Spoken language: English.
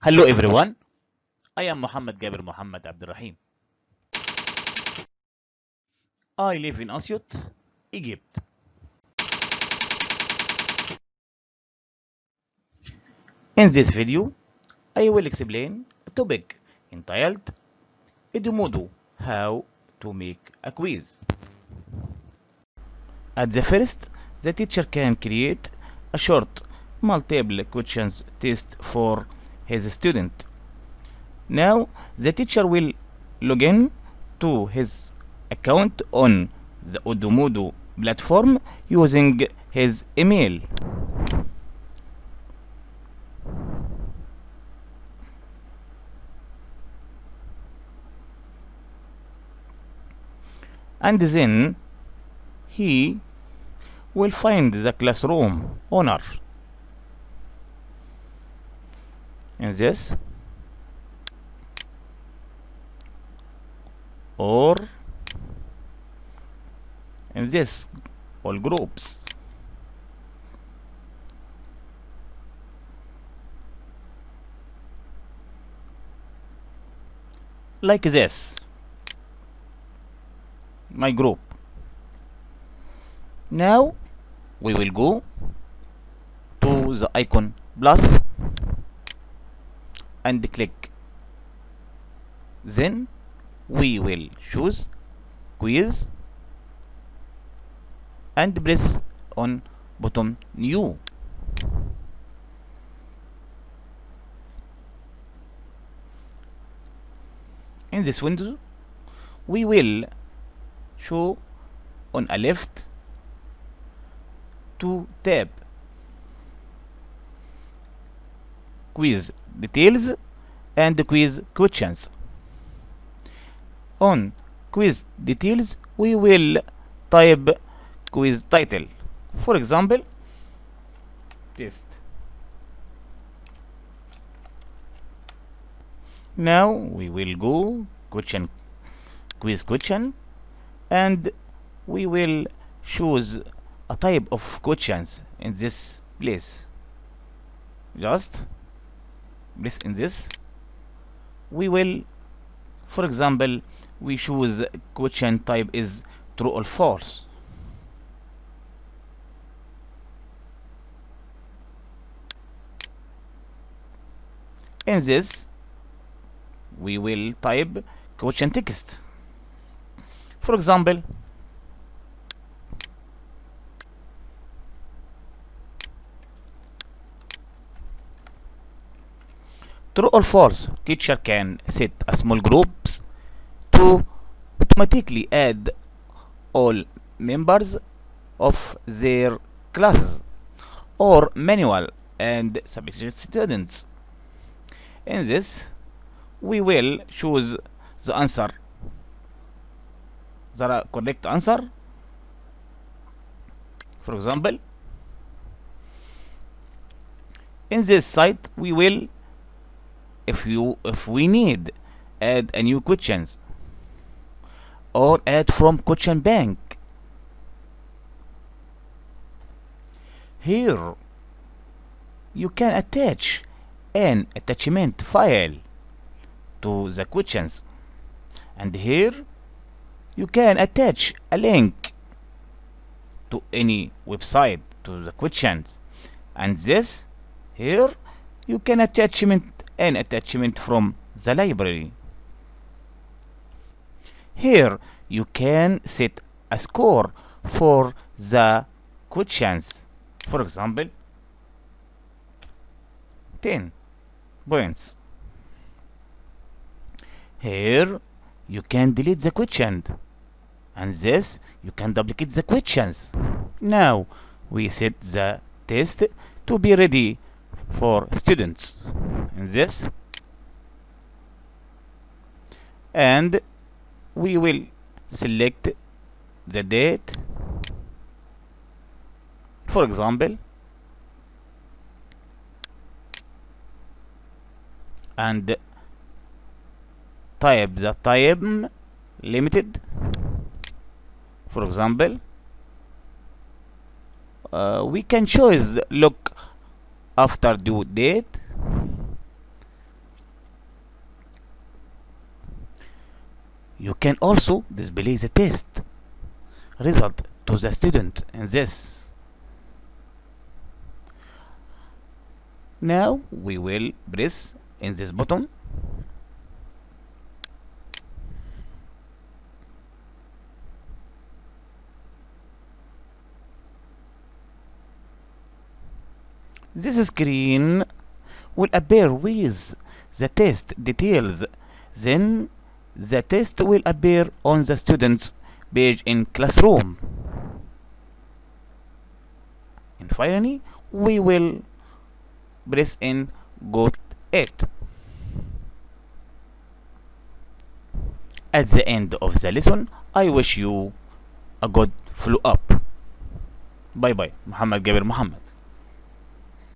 Hello everyone, I am Muhammad Gaber Muhammad Abdurrahim. I live in Asyut, Egypt. In this video, I will explain a topic entitled Edmodo, how to make a quiz. At the first, the teacher can create a short multiple questions test for his student. Now, the teacher will log in to his account on the Edmodo platform using his email. And then he will find the classroom owner. In this, or in this, all groups. Like this, my group. Now we will go to the icon plus and click. Then we will choose quiz and press on button new. In this window, we will show on a left two tab: quiz details and quiz questions. On quiz details, we will type quiz title. For example, test. Now we will go quiz question, and we will choose a type of questions in this place. Just press in this. We will, for example, we choose question type is true or false. In this, we will type question text. For example, true or false. Teacher can set a small groups to automatically add all members of their classes or manual and subject students. In this, we will choose the answer, the correct answer. For example, in this site, we will, if we need, add a new questions or add from question bank. Here you can attach an attachment file to the questions, and here you can attach a link to any website to the questions, and this here you can attach an attachment from the library. Here you can set a score for the questions. For example, 10 points. Here you can delete the question, and this you can duplicate the questions. Now we set the test to be ready for students in this, and we will select the date. For example, and type the time limited. For example, we can choose look after due date. You can also display the test result to the student in this. Now we will press in this button. This screen will appear with the test details. Then the test will appear on the student's page in classroom. And finally, we will press in Got It. At the end of the lesson, I wish you a good follow up. Bye bye. محمد جابر محمد.